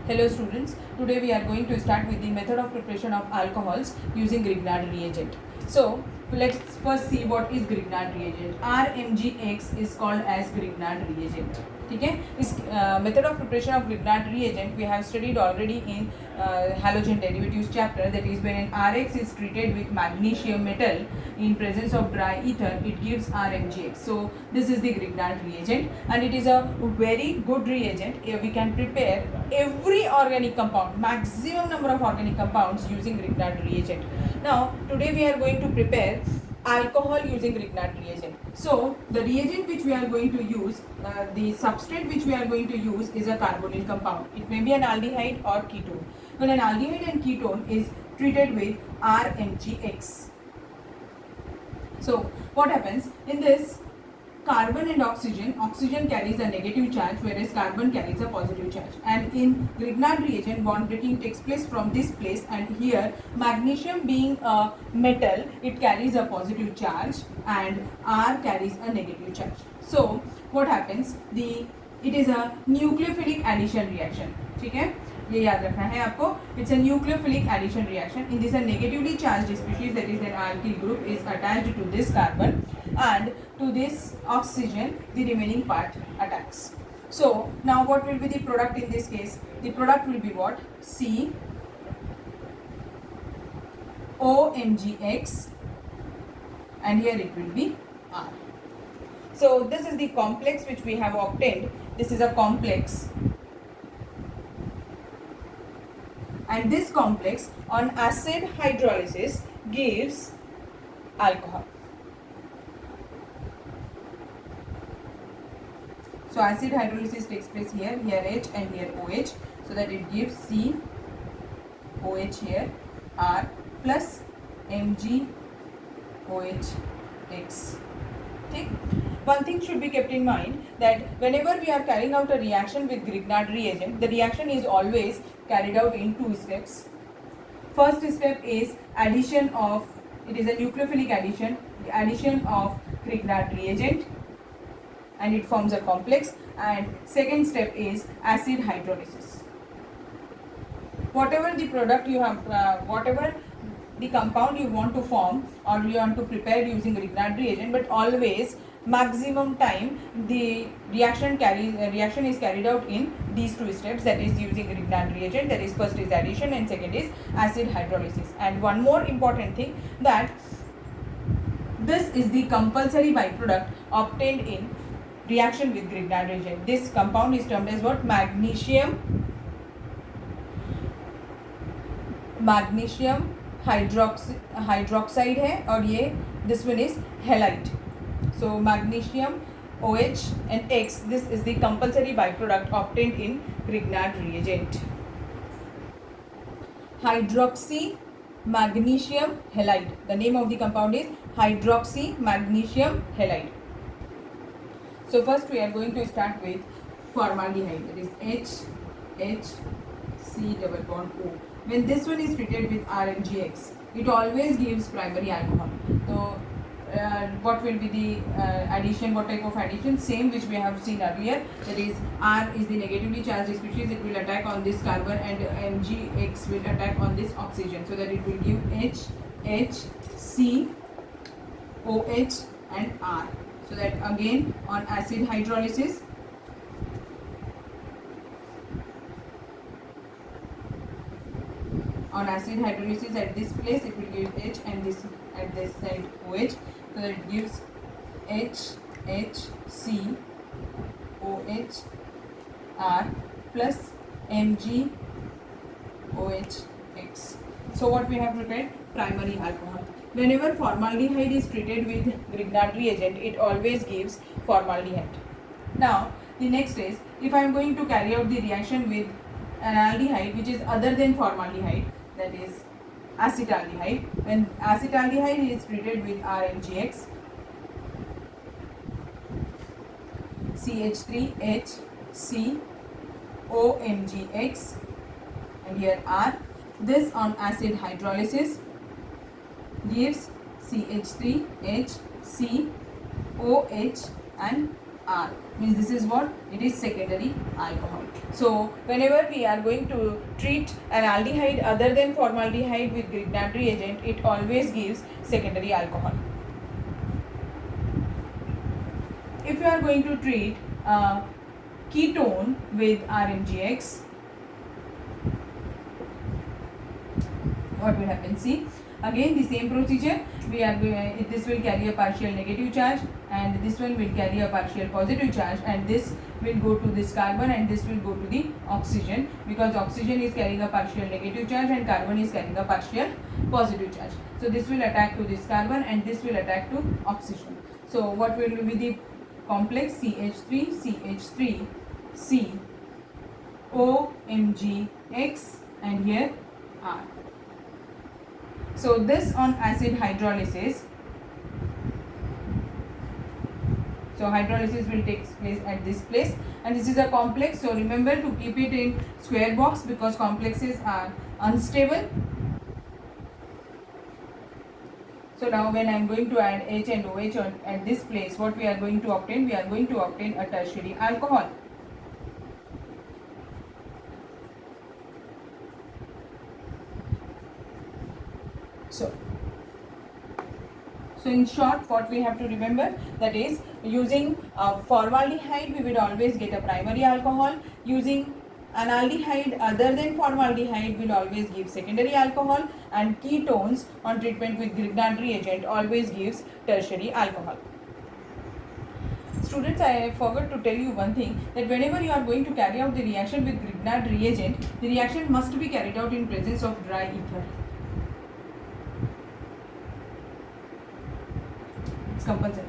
Hello students, today we are going to start with the method of preparation of alcohols using Grignard reagent. So let's first see what is Grignard reagent. RMgX is called as Grignard reagent. ठीक है, इस method of preparation of Grignard reagent we have studied already in halogen derivatives chapter, that is when an Rx is treated with magnesium metal in presence of dry ether, it gives RMgX. So this is the Grignard reagent and it is a very good reagent. We can prepare every organic compound, maximum number of organic compounds using Grignard reagent. Now today we are going to prepare alcohol using Grignard reagent. So the reagent which we are going to use, the substrate which we are going to use is a carbonyl compound. It may be an aldehyde or ketone. When an aldehyde and ketone is treated with RMgX. So what happens in this? Carbon and oxygen carries a negative charge, whereas carbon carries a positive charge. And in Grignard reagent, bond breaking takes place from this place, and here magnesium being a metal, it carries a positive charge and R carries a negative charge. So what happens? It is a nucleophilic addition reaction. ठीक है, ये याद रखना है आपको. It's a nucleophilic addition reaction. In this, a negatively charged species, that is an alkyl group, is attached to this carbon, and to this oxygen the remaining part attacks. So now what will be the product in this case? The product will be what? COMgX, and here it will be R. So this is the complex which we have obtained. This is a complex, and this complex on acid hydrolysis gives alcohol. So acid hydrolysis takes place here H and here OH, so that it gives COH here R plus MgOHX. Okay? One thing should be kept in mind, that whenever we are carrying out a reaction with Grignard reagent, the reaction is always carried out in two steps. First step is addition of, it is a nucleophilic addition, the addition of Grignard reagent, and it forms a complex, and second step is acid hydrolysis. Whatever the product you have, whatever the compound you want to form or you want to prepare using Grignard reagent, but always maximum time the reaction is carried out in these two steps, that is using Grignard reagent, that is first is addition and second is acid hydrolysis. And one more important thing, that this is the compulsory byproduct obtained in reaction with Grignard reagent. This compound is termed as what? Magnesium hydroxide है, और ये this one is halide. So magnesium OH and X, this is the compulsory byproduct obtained in Grignard reagent. Hydroxy magnesium halide. The name of the compound is hydroxy magnesium halide. So first we are going to start with formaldehyde, that is HC double bond O. When this one is treated with RMgX, it always gives primary alcohol. So what will be the addition, what type of addition? Same which we have seen earlier, that is R is the negatively charged species, it will attack on this carbon, and MgX will attack on this oxygen, so that it will give HC OH and R. So that again on acid hydrolysis, at this place it will give H, and this at this side OH, so that it gives HHC OH R plus MgOHX. So what we have prepared? Primary alcohol. Whenever formaldehyde is treated with Grignard reagent, it always gives formaldehyde. Now the next is, if I am going to carry out the reaction with an aldehyde which is other than formaldehyde, that is acetaldehyde. When acetaldehyde is treated with RMgX, CH3H COMgX, and here R. This on acid hydrolysis gives CH3H COH and R, means this is what? It is secondary alcohol. So whenever we are going to treat an aldehyde other than formaldehyde with Grignard reagent, it always gives secondary alcohol. If you are going to treat ketone with RMGX, what will happen? See, again the same procedure. We are going, this will carry a partial negative charge, and this one will carry a partial positive charge, and this will go to this carbon, and this will go to the oxygen, because oxygen is carrying a partial negative charge and carbon is carrying a partial positive charge. So this will attack to this carbon and this will attack to oxygen. So what will be the complex? CH3, CH3, C, O, Mg, X, and here R. So this on acid hydrolysis. So hydrolysis will take place at this place, and this is a complex. So remember to keep it in square box because complexes are unstable. So now when I am going to add H and OH at this place, what we are going to obtain? We are going to obtain a tertiary alcohol. So in short, what we have to remember, that is, using formaldehyde we will always get a primary alcohol. Using an aldehyde other than formaldehyde will always give secondary alcohol, and ketones on treatment with Grignard reagent always gives tertiary alcohol. Students, I forgot to tell you one thing, that whenever you are going to carry out the reaction with Grignard reagent, the reaction must be carried out in presence of dry ether. It's compulsory.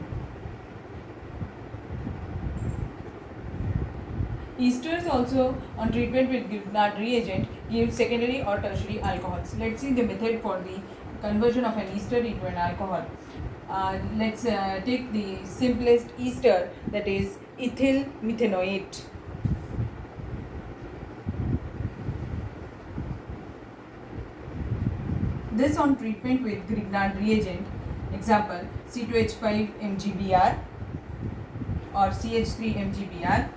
Esters also on treatment with Grignard reagent give secondary or tertiary alcohols. Let's see the method for the conversion of an ester into an alcohol. Let's take the simplest ester, that is ethyl methanoate. This on treatment with Grignard reagent, example C2H5 MgBr or CH3 MgBr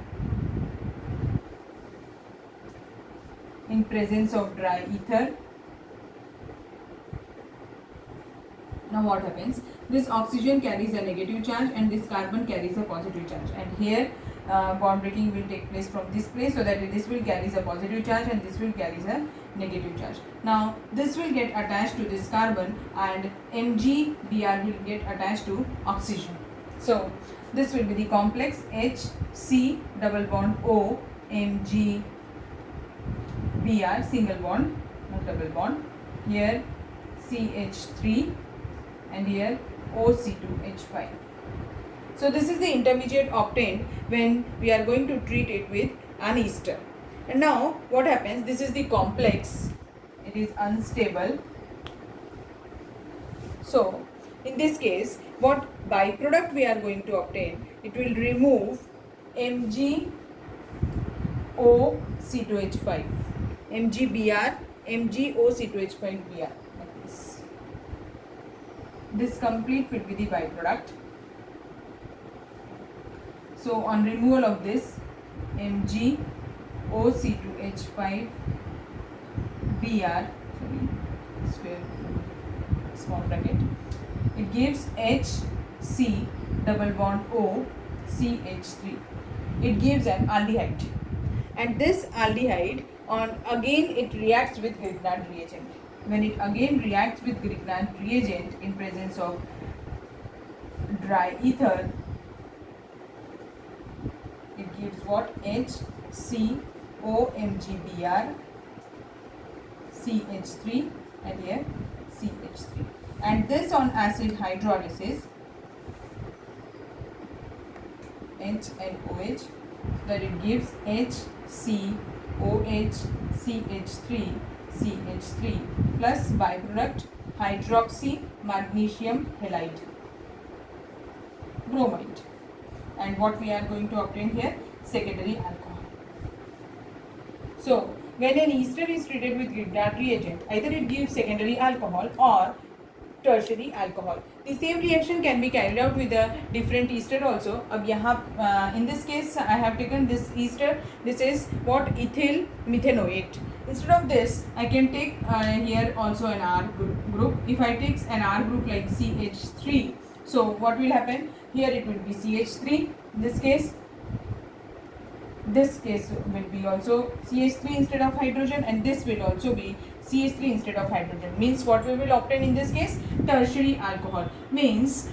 in presence of dry ether. Now what happens? This oxygen carries a negative charge and this carbon carries a positive charge, and here bond breaking will take place from this place, so that this will carries a positive charge and this will carries a negative charge. Now this will get attached to this carbon and MgBr will get attached to oxygen. So this will be the complex HC double bond O Mg Br, single bond, not double bond. Here CH3 and here OC2H5. So this is the intermediate obtained when we are going to treat it with an ester. And now what happens? This is the complex. It is unstable. So in this case, what byproduct we are going to obtain? It will remove MgOC2H5. MgBr, MgOC2H5Br, like this. This complete will be the byproduct. So on removal of this MgOC2H5Br, square small bracket, it gives HC double bond O CH3. It gives an aldehyde, and this aldehyde again it reacts with Grignard reagent. When it again reacts with Grignard reagent in presence of dry ether, it gives what? HCOMgBr CH3 and here CH3. And this on acid hydrolysis, H and OH, that it gives HCOH CH3 CH3 plus byproduct hydroxy magnesium halide bromide. And what we are going to obtain here? Secondary alcohol. So when an ester is treated with Grignard reagent, either it gives secondary alcohol or tertiary alcohol. The same reaction can be carried out with a different ester also. अब यहाँ in this case I have taken this ester. This is what, ethyl methanoate. Instead of this I can take here also an R group. If I take an R group like CH3, so what will happen? Here it will be CH3. In this case will be also CH3 instead of hydrogen, and this will also be CH3 instead of hydrogen. Means what we will obtain in this case? Tertiary alcohol. Means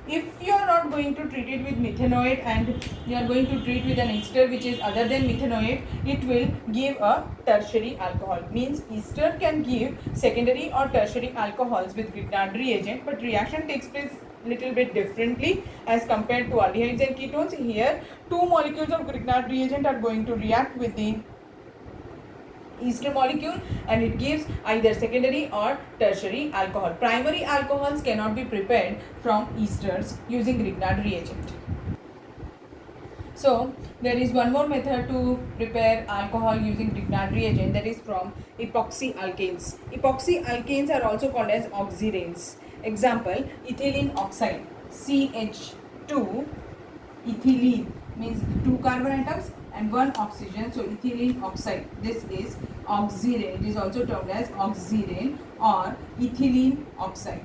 if you are not going to treat it with methanoate and you are going to treat with an ester which is other than methanoate, it will give a tertiary alcohol. Means ester can give secondary or tertiary alcohols with Grignard reagent, but reaction takes place little bit differently as compared to aldehydes and ketones. Here two molecules of Grignard reagent are going to react with the ester molecule and it gives either secondary or tertiary alcohol. Primary alcohols cannot be prepared from esters using Grignard reagent. So there is one more method to prepare alcohol using Grignard reagent, that is from epoxy alkanes. Epoxy alkanes are also called as oxiranes. Example, ethylene oxide, CH2, ethylene means 2 carbon atoms and 1 oxygen, so ethylene oxide. This is oxirane. It is also termed as oxirane or ethylene oxide.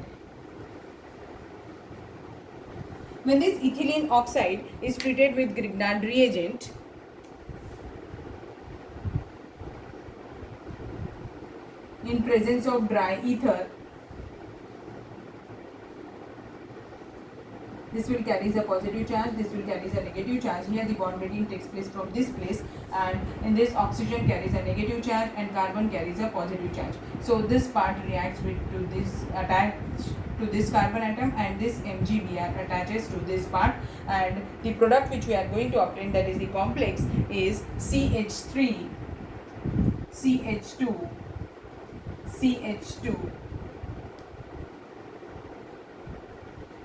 When this ethylene oxide is treated with Grignard reagent, in presence of dry ether, this will carry a positive charge, this will carry a negative charge. Here the bond breaking takes place from this place, and in this oxygen carries a negative charge and carbon carries a positive charge. So this part reacts with to this, attached to this carbon atom, and this MgBr attaches to this part, and the product which we are going to obtain, that is the complex, is CH3, CH2, CH2,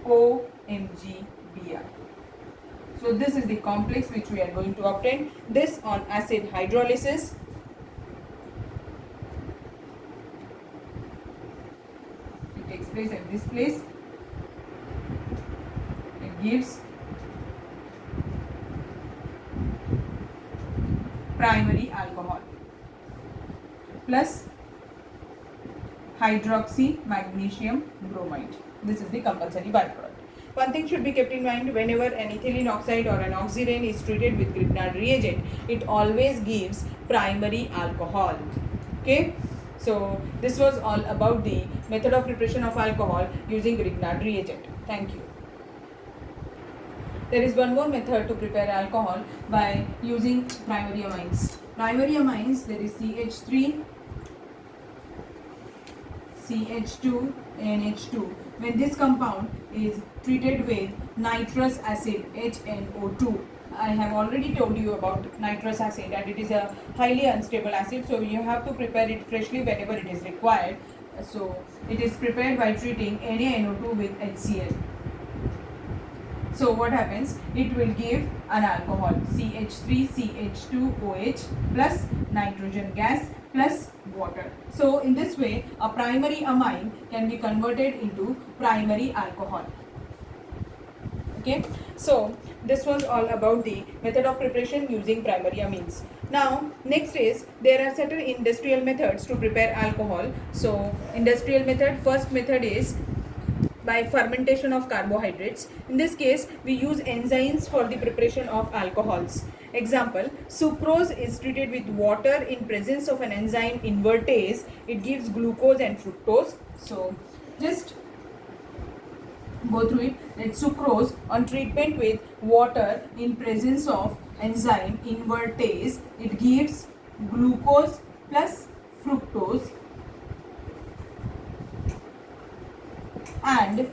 OMgBr. So this is the complex which we are going to obtain. This on acid hydrolysis. It takes place at this place. It gives primary alcohol plus hydroxy magnesium bromide. This is the compulsory byproduct. One thing should be kept in mind: whenever an ethylene oxide or an oxirane is treated with Grignard reagent, it always gives primary alcohol. Okay, so this was all about the method of preparation of alcohol using Grignard reagent. Thank you. There is one more method to prepare alcohol by using primary amines. Primary amines, there is CH3, CH2, NH2. When this compound is treated with nitrous acid, HNO2, I have already told you about nitrous acid, and it is a highly unstable acid, so you have to prepare it freshly whenever it is required. So it is prepared by treating NaNO2 with HCl. So what happens? It will give an alcohol, CH3CH2OH plus nitrogen gas plus water. So in this way, a primary amine can be converted into primary alcohol. Okay, so this was all about the method of preparation using primary amines. Now next is, there are certain industrial methods to prepare alcohol. So industrial method, first method is by fermentation of carbohydrates. In this case, we use enzymes for the preparation of alcohols. Example, sucrose is treated with water in presence of an enzyme invertase. It gives glucose and fructose. So just go through it. That sucrose on treatment with water in presence of enzyme invertase, it gives glucose plus fructose, and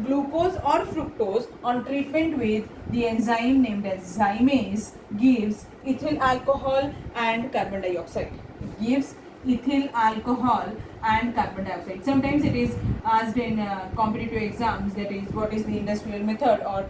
glucose or fructose on treatment with the enzyme named as zymase gives ethyl alcohol and carbon dioxide. It gives ethyl alcohol and carbon dioxide. Sometimes it is asked in competitive exams, that is, what is the industrial method, or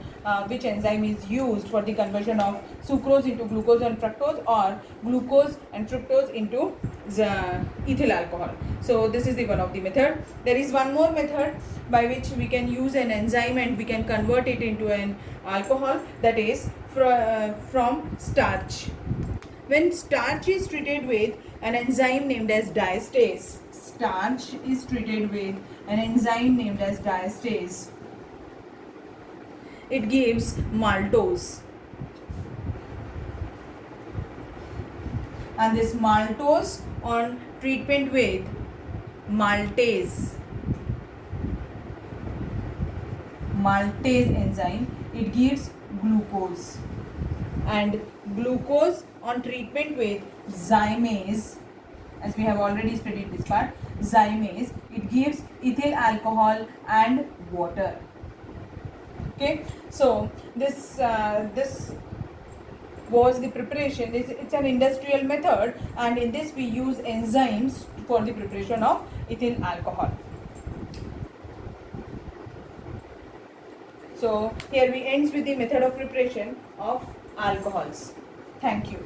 which enzyme is used for the conversion of sucrose into glucose and fructose, or glucose and fructose into ethyl alcohol. So this is the one of the method. There is one more method by which we can use an enzyme and we can convert it into an alcohol, that is from starch. When starch is treated with an enzyme named as diastase, starch is treated with an enzyme named as diastase, it gives maltose. And this maltose on treatment with maltase enzyme, it gives glucose. And glucose on treatment with zymase, as we have already studied this part, zymase, it gives ethyl alcohol and water. Okay, so this was the preparation. It's an industrial method, and in this we use enzymes for the preparation of ethyl alcohol. So here we ends with the method of preparation of alcohols. Thank you.